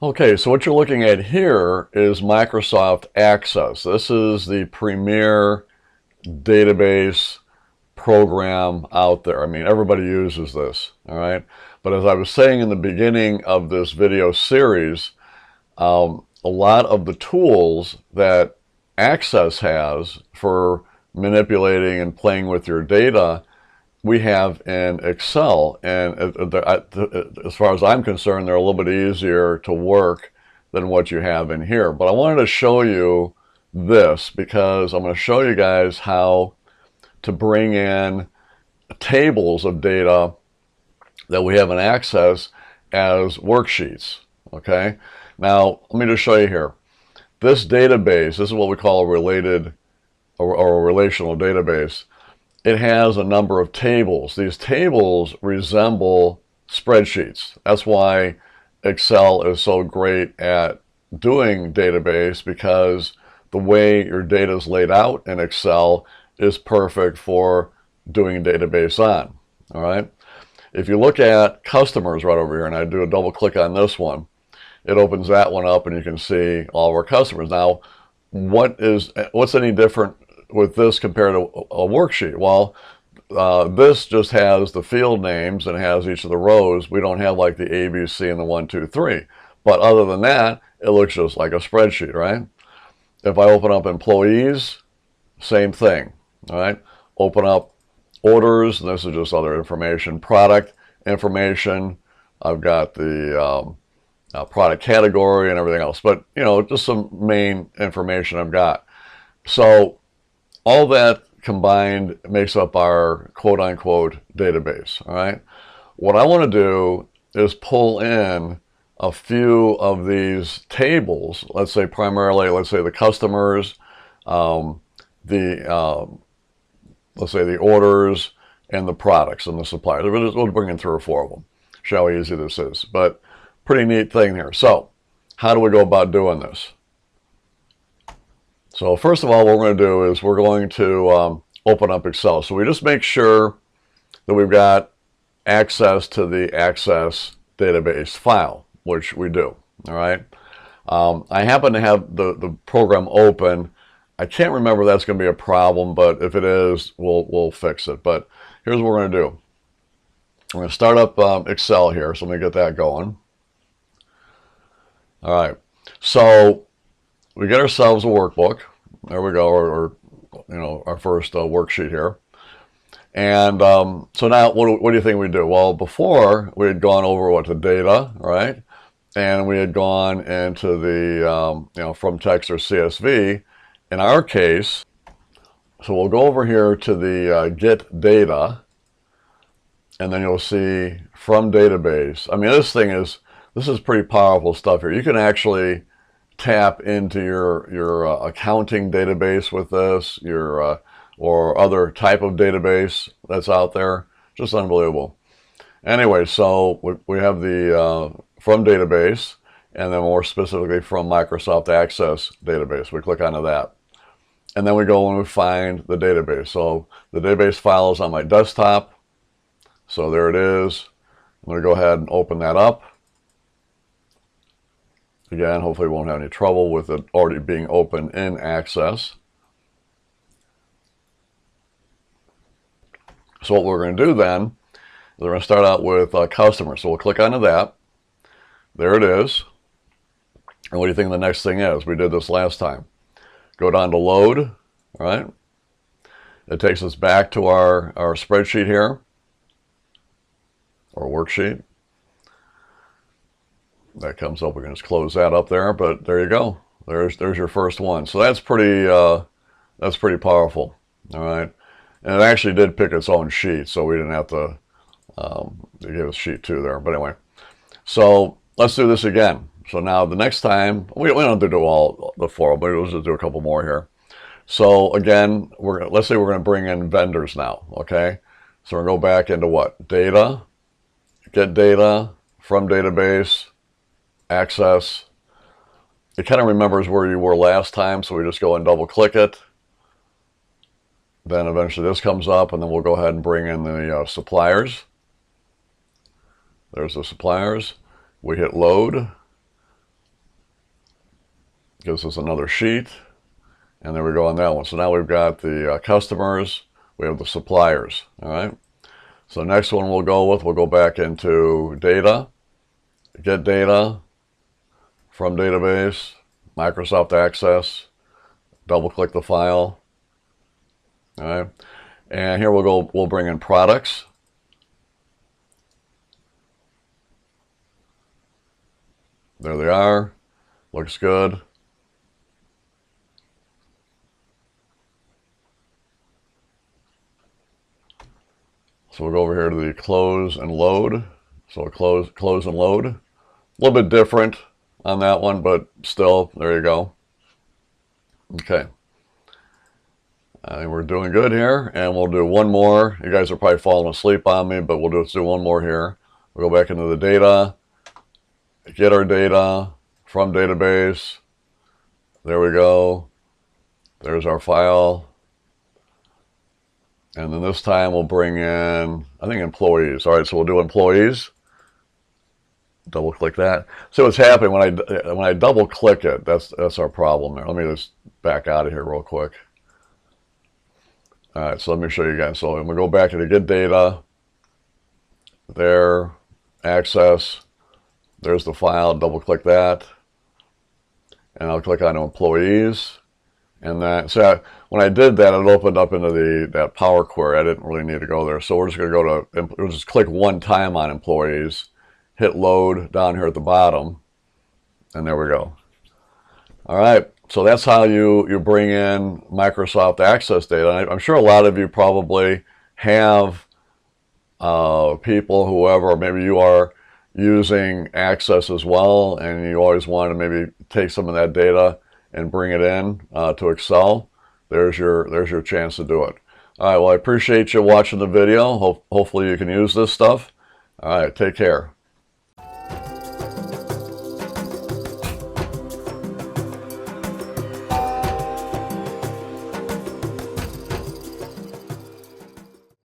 Okay, so what you're looking at here is Microsoft Access. This is the premier database program out there. I mean, everybody uses this, all right? But as I was saying in the beginning of this video series, a lot of the tools that Access has for manipulating and playing with your data, we have in Excel. And as far as I'm concerned, they're a little bit easier to work than what you have in here. But I wanted to show you this because I'm going to show you guys how to bring in tables of data that we have in Access as worksheets. Okay, now let me just show you here. This database, this is what we call a related or a relational database. It has a number of tables. These tables resemble spreadsheets. That's why Excel is so great at doing database, because the way your data is laid out in Excel is perfect for doing a database on. All right. If you look at customers right over here, and I do a double click on this one, it opens that one up and you can see all of our customers. Now, what's any different with this compared to a worksheet? Well, this just has the field names and has each of the rows. We don't have like the A, B, C, and the 1, 2, 3. But other than that, it looks just like a spreadsheet, right? If I open up employees, same thing, all right? Open up orders, and this is just other information. Product information, I've got the product category and everything else. But, you know, just some main information I've got. So all that combined makes up our quote-unquote database, all right? What I want to do is pull in a few of these tables, let's say primarily, let's say the customers, let's say the orders, and the products and the suppliers. We'll bring in 3 or 4 of them. Show how easy this is. But pretty neat thing here. So how do we go about doing this? So first of all, what we're going to do is we're going to open up Excel. So we just make sure that we've got access to the Access database file, which we do. All right. I happen to have the program open. I can't remember if that's going to be a problem, but if it is, we'll fix it. But here's what we're going to do. We're going to start up Excel here. So let me get that going. All right. So we get ourselves a workbook. There we go, or you know, our first worksheet here. And so now, what do you think we do? Well, before we had gone over what the data, right? And we had gone into the you know, from text or CSV. In our case, so we'll go over here to the get data, and then you'll see from database. I mean, this is pretty powerful stuff here. You can actually tap into your accounting database with this, or other type of database that's out there. Just unbelievable. Anyway, so we have the from database, and then more specifically from Microsoft Access database. We click onto that. And then we go and we find the database. So the database file is on my desktop. So there it is. I'm going to go ahead and open that up. Again, hopefully we won't have any trouble with it already being open in Access. So what we're going to do then is we're going to start out with customers. So we'll click onto that. There it is. And what do you think the next thing is? We did this last time. Go down to load, all right? It takes us back to our spreadsheet here, or worksheet. That comes up. We can just close that up there, but there you go. There's your first one. So that's pretty powerful, all right? And it actually did pick its own sheet, so we didn't have to give us sheet 2 there. But anyway, so let's do this again. So now the next time, we don't have to do all the 4, but we'll just do a couple more here. So again, let's say we're going to bring in vendors now, okay? So we're going to go back into what? Data, get data, from database, Access. It kind of remembers where you were last time, so we just go and double click it. Then eventually this comes up, and then we'll go ahead and bring in the suppliers. There's the suppliers. We hit load. Gives us another sheet. And there we go on that one. So now we've got the customers, we have the suppliers, all right? So the next one we'll go back into data, get data from database, Microsoft Access, double click the file, all right? And here we'll bring in products. There they are, looks good. So we'll go over here to the close and load. So close and load. A little bit different on that one, but still, there you go. Okay. We're doing good here, and we'll do one more. You guys are probably falling asleep on me, but we'll just do one more here. We'll go back into the data, get our data from database. There we go. There's our file. And then this time we'll bring in, I think, employees. All right, so we'll do employees. Double click that. So what's happening when I double click it, that's our problem there. Let me just back out of here real quick. All right, so let me show you again. So I'm gonna go back to the get data. There, access. There's the file. Double click that, and I'll click on employees. And that, so when I did that, it opened up into that Power Query. I didn't really need to go there. So we're just going to go to, we'll just click one time on employees, hit load down here at the bottom, and there we go. All right, so that's how you bring in Microsoft Access data. And I'm sure a lot of you probably have people, whoever, or maybe you are using Access as well, and you always want to maybe take some of that data and bring it in to Excel. There's your chance to do it. All right, well, I appreciate you watching the video. Hopefully you can use this stuff. All right, take care.